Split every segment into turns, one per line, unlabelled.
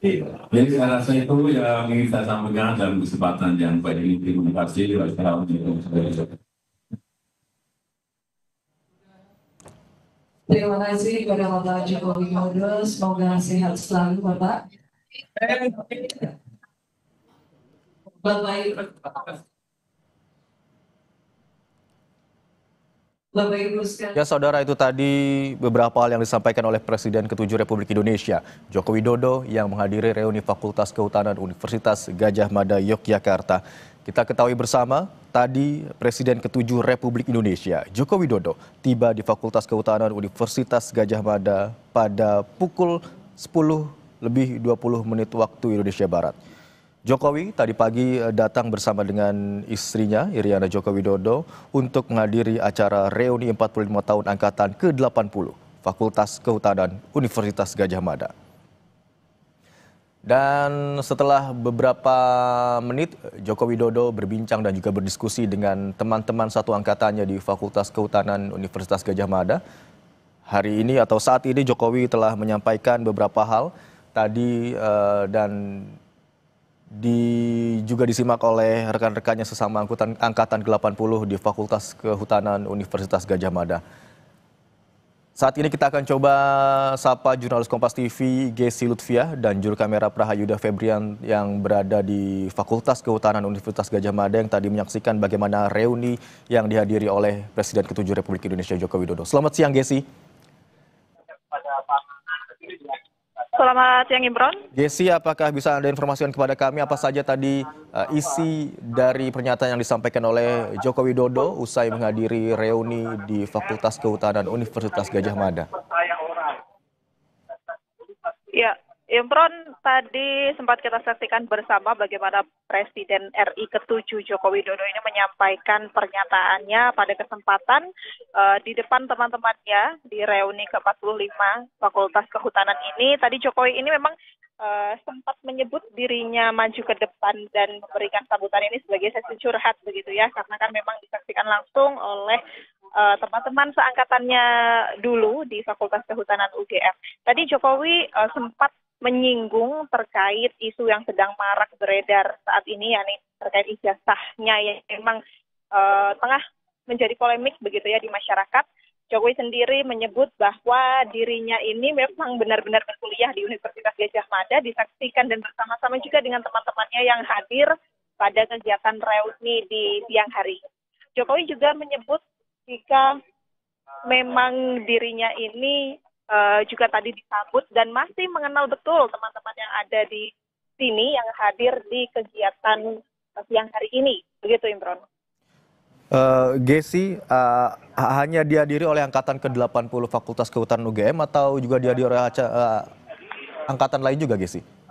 Iya. Jadi saya rasa itu yang ingin saya sampaikan dalam kesempatan yang baik ini. Terima kasih. Wassalamualaikum warahmatullahi wabarakatuh.
Terima kasih kepada Bapak Joko Widodo. Semoga sehat selalu, Bapak. Bapak Ibu sekalian.
Ya saudara, itu tadi beberapa hal yang disampaikan oleh Presiden ke-7 Republik Indonesia, Joko Widodo, yang menghadiri reuni Fakultas Kehutanan Universitas Gadjah Mada Yogyakarta. Kita ketahui bersama, tadi Presiden ke-7 Republik Indonesia, Joko Widodo, tiba di Fakultas Kehutanan Universitas Gadjah Mada pada pukul 10:20 waktu Indonesia Barat. Jokowi tadi pagi datang bersama dengan istrinya Iriana Joko Widodo untuk menghadiri acara reuni 45 tahun angkatan ke-80 Fakultas Kehutanan Universitas Gadjah Mada. Dan setelah beberapa menit, Joko Widodo berbincang dan juga berdiskusi dengan teman-teman satu angkatannya di Fakultas Kehutanan Universitas Gadjah Mada. Hari ini atau saat ini Jokowi telah menyampaikan beberapa hal tadi dan juga disimak oleh rekan-rekannya sesama angkatan ke-80 di Fakultas Kehutanan Universitas Gadjah Mada. Saat ini kita akan coba sapa jurnalis Kompas TV Gesi Lutfiah dan juru kamera Prahayuda Febrian yang berada di Fakultas Kehutanan Universitas Gadjah Mada yang tadi menyaksikan bagaimana reuni yang dihadiri oleh Presiden ke-7 Republik Indonesia Joko Widodo. Selamat siang Gesi.
Selamat siang Imron.
Gesi, apakah bisa Anda informasikan kepada kami apa saja tadi isi dari pernyataan yang disampaikan oleh Joko Widodo usai menghadiri reuni di Fakultas Kehutanan Universitas Gadjah Mada?
Ya, Imron, tadi sempat kita saksikan bersama bagaimana Presiden RI ke-7 Joko Widodo ini menyampaikan pernyataannya pada kesempatan di depan teman-temannya di reuni ke-45 Fakultas Kehutanan ini. Tadi Jokowi ini memang sempat menyebut dirinya maju ke depan dan memberikan sambutan ini sebagai sesi curhat begitu ya, karena kan memang disaksikan langsung oleh teman-teman seangkatannya dulu di Fakultas Kehutanan UGM. Tadi Jokowi sempat menyinggung terkait isu yang sedang marak beredar saat ini, yakni terkait ijazahnya yang memang tengah menjadi polemik begitu ya di masyarakat. Jokowi sendiri menyebut bahwa dirinya ini memang benar-benar berkuliah di Universitas Gadjah Mada, disaksikan dan bersama-sama juga dengan teman-temannya yang hadir pada kegiatan reuni di siang hari. Jokowi juga menyebut jika memang dirinya ini juga tadi disambut dan masih mengenal betul teman-teman yang ada di sini yang hadir di kegiatan siang hari ini. Begitu Imron.
Gesi, hanya dihadiri oleh angkatan ke-80 Fakultas Kehutanan UGM atau juga dihadiri oleh angkatan lain juga, Gesi?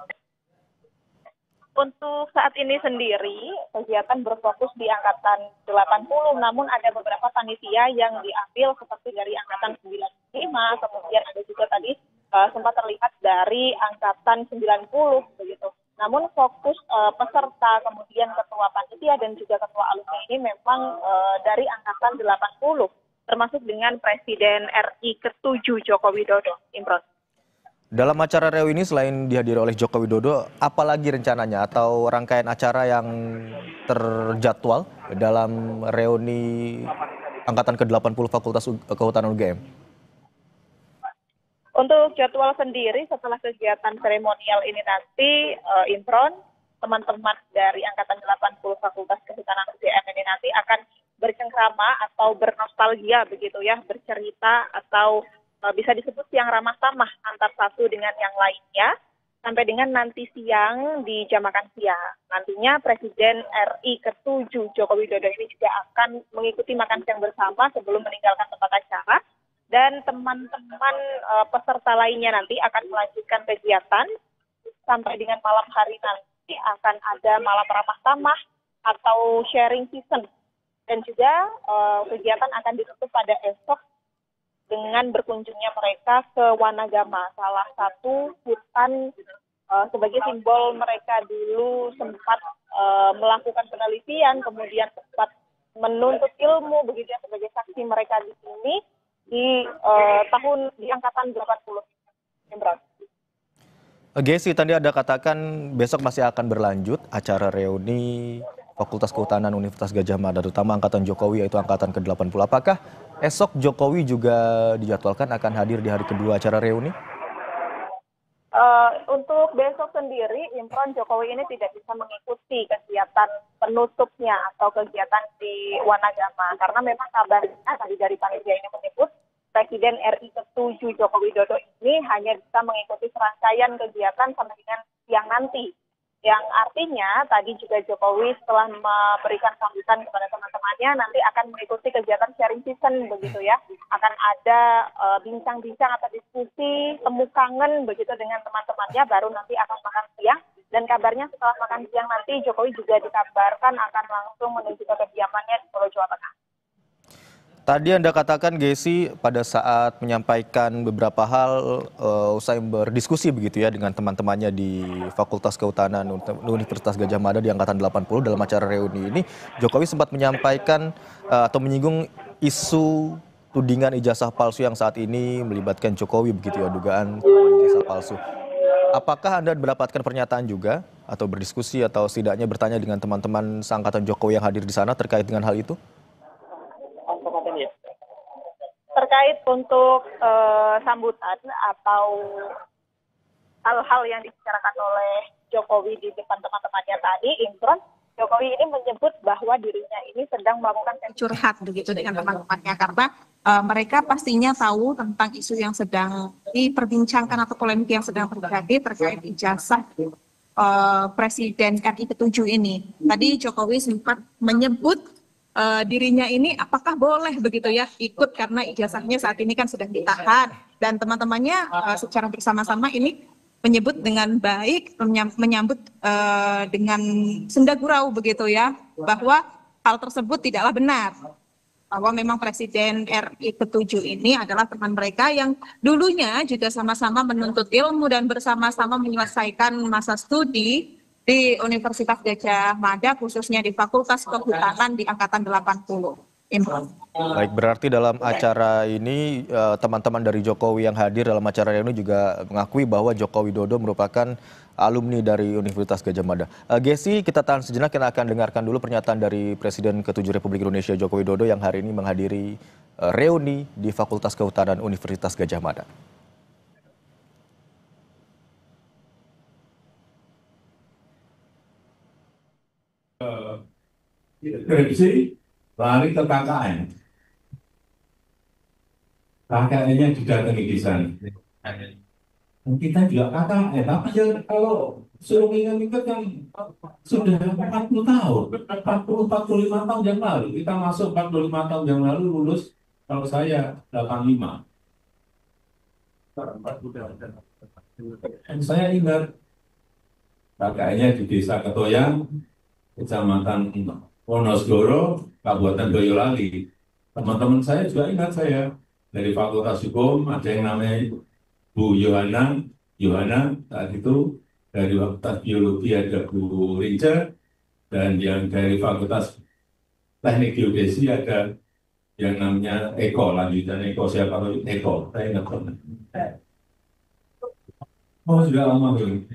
Untuk saat ini sendiri, kegiatan berfokus di angkatan 80, namun ada beberapa panitia yang diambil seperti dari angkatan 95, kemudian ada juga tadi sempat terlihat dari angkatan 90, begitu. Namun fokus peserta, kemudian ketua panitia dan juga ketua alumni ini memang dari angkatan 80, termasuk dengan Presiden RI ke-7 Joko Widodo, Imron.
Dalam acara reuni ini selain dihadiri oleh Joko Widodo, apalagi rencananya atau rangkaian acara yang terjadwal dalam reuni angkatan ke-80 Fakultas Kehutanan UGM?
Untuk jadwal sendiri setelah kegiatan seremonial ini nanti, Imron, teman-teman dari angkatan 80 Fakultas Kehutanan UGM ini nanti akan bercengkrama atau bernostalgia begitu ya, bercerita atau bisa disebut siang ramah tamah antar satu dengan yang lainnya sampai dengan nanti siang di jam makan siang. Nantinya Presiden RI ke-7 Joko Widodo ini juga akan mengikuti makan siang bersama sebelum meninggalkan tempat acara, dan teman-teman peserta lainnya nanti akan melanjutkan kegiatan sampai dengan malam hari nanti akan ada malam ramah tamah atau sharing season, dan juga kegiatan akan ditutup pada esok dengan berkunjungnya mereka ke Wanagama, salah satu hutan sebagai simbol mereka dulu sempat melakukan penelitian, kemudian sempat menuntut ilmu begitu ya, sebagai saksi mereka di sini di angkatan 80. Imran.
Gesi, tadi ada katakan besok masih akan berlanjut acara reuni Fakultas Kehutanan Universitas Gadjah Mada, terutama angkatan Jokowi yaitu angkatan ke-80. Apakah esok Jokowi juga dijadwalkan akan hadir di hari kedua acara reuni?
Untuk besok sendiri, Imron, Jokowi ini tidak bisa mengikuti kegiatan penutupnya atau kegiatan di Wanagama. Karena memang kabarnya tadi dari panitia ini menyebut Presiden RI ke-7 Joko Widodo ini hanya bisa mengikuti serangkaian kegiatan sampai dengan siang nanti. Yang artinya tadi juga Jokowi setelah memberikan sambutan kepada teman-temannya nanti akan mengikuti kegiatan sharing season begitu ya. Akan ada bincang-bincang atau diskusi, temu kangen begitu dengan teman-temannya, baru nanti akan makan siang. Dan kabarnya setelah makan siang nanti Jokowi juga dikabarkan akan langsung menuju ke kediamannya di Solo, Jawa Tengah.
Tadi Anda katakan, Gesi, pada saat menyampaikan beberapa hal usai berdiskusi begitu ya dengan teman-temannya di Fakultas Kehutanan Universitas Gadjah Mada di angkatan 80 dalam acara reuni ini, Jokowi sempat menyampaikan atau menyinggung isu tudingan ijazah palsu yang saat ini melibatkan Jokowi begitu ya, dugaan ijazah palsu. Apakah Anda mendapatkan pernyataan juga atau berdiskusi atau setidaknya bertanya dengan teman-teman seangkatan Jokowi yang hadir di sana terkait dengan hal itu?
Terkait untuk sambutan atau hal-hal yang dibicarakan oleh Jokowi di depan teman-temannya tadi, Imron, Jokowi ini menyebut bahwa dirinya ini sedang melakukan curhat begitu dengan teman-temannya karena mereka pastinya tahu tentang isu yang sedang diperbincangkan atau polemik yang sedang terjadi terkait ijazah Presiden RI ke-7 ini. Tadi Jokowi sempat menyebut dirinya ini apakah boleh begitu ya ikut karena ijazahnya saat ini kan sedang ditahan, dan teman-temannya secara bersama-sama ini menyebut dengan baik, menyambut dengan senda gurau begitu ya, bahwa hal tersebut tidaklah benar, bahwa memang Presiden RI ke-7 ini adalah teman mereka yang dulunya juga sama-sama menuntut ilmu dan bersama-sama menyelesaikan masa studi di Universitas Gadjah Mada, khususnya di Fakultas Kehutanan di angkatan 80. Imron.
Baik, berarti dalam acara ini teman-teman dari Jokowi yang hadir dalam acara ini juga mengakui bahwa Joko Widodo merupakan alumni dari Universitas Gadjah Mada. Gesi, kita tahan sejenak, kita akan dengarkan dulu pernyataan dari Presiden ke-7 Republik Indonesia Joko Widodo yang hari ini menghadiri reuni di Fakultas Kehutanan Universitas Gadjah Mada.
Skripsi lari ke KKN. KKN-nya didatangi di sana. Dan kita juga KKN, tapi ya kalau suruh ingat-ingat yang sudah 40 tahun, 45 tahun yang lalu, kita masuk 45 tahun yang lalu lulus, kalau saya 85. Dan saya ingat KKN-nya di Desa Ketoyang, Kecamatan Wonosgoro, Kabupaten Boyolali. Teman-teman saya juga ingat saya dari Fakultas Hukum, ada yang namanya Bu Yohana saat itu, dari Fakultas Biologi ada Bu Rinca, dan yang dari Fakultas Teknik Geodesi ada yang namanya Eko, lanjutan Eko, siapa tahu Eko, saya ingat pernah. Oh, sudah lama belum.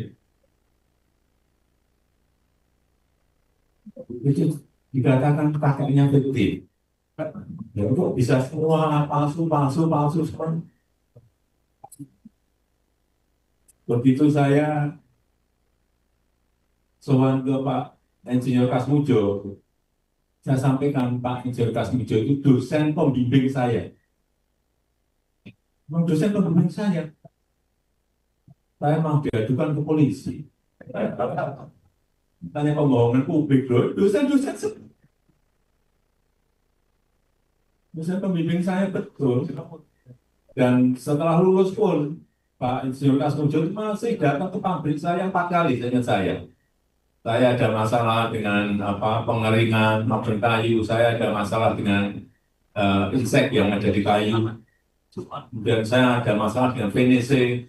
Itu dikatakan kakeknya fiktif. Ya kok bisa semua palsu semua. Begitu saya sowan ke Pak Insinyur Kasmujo, saya sampaikan Pak Insinyur Kasmujo itu dosen pembimbing saya. Dosen pembimbing saya mau diadukan ke polisi. Tanya pembohongan publik loh, dosen pembimbing saya betul. Dan setelah lulus pun Pak Insinyur Kasmujo masih datang ke pabrik saya 4 kali, ingat saya. Saya ada masalah dengan pengeringan mabeng kayu, saya ada masalah dengan insek yang ada di kayu, dan saya ada masalah dengan finishing.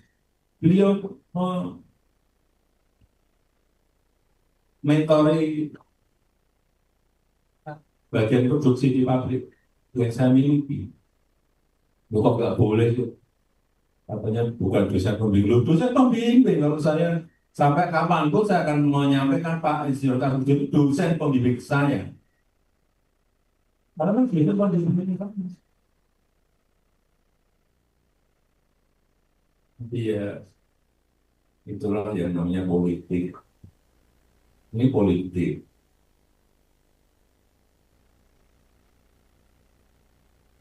Beliau mentori bagian produksi di pabrik yang saya miliki. Kok nggak boleh tuh? Katanya bukan dosen pembimbing. Loh, dosen pembimbing. Kalau saya sampai kapanpun saya akan menyampaikan Pak Insinyur Tarudin itu dosen pembimbing saya. Karena kan dosen pembimbing kan. Iya, itulah yang namanya politik. Ini politik.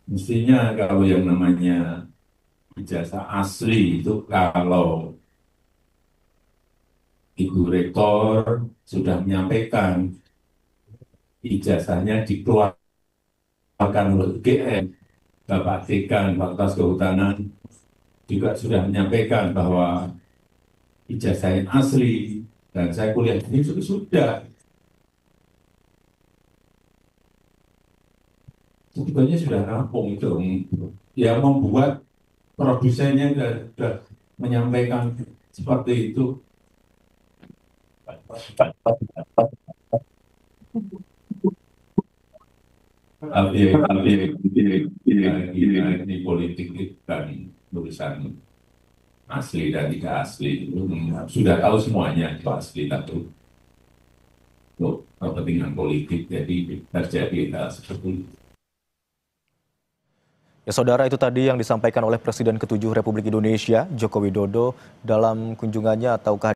Mestinya kalau yang namanya ijazah asli itu kalau Ibu Rektor sudah menyampaikan ijazahnya dikeluarkan oleh UGM, Bapak Dekan Fakultas Kehutanan juga sudah menyampaikan bahwa ijazah yang asli dan saya kuliah ini sudah. Sebetulnya sudah rampung itu. Yang membuat produsennya sudah menyampaikan seperti itu. Ini politik kan tulisan asli dan tidak asli. Sudah tahu semuanya itu asli tapi untuk kepentingan politik jadi terjadi hal seperti itu.
Ya saudara, itu tadi yang disampaikan oleh Presiden ke-7 Republik Indonesia, Joko Widodo, dalam kunjungannya atau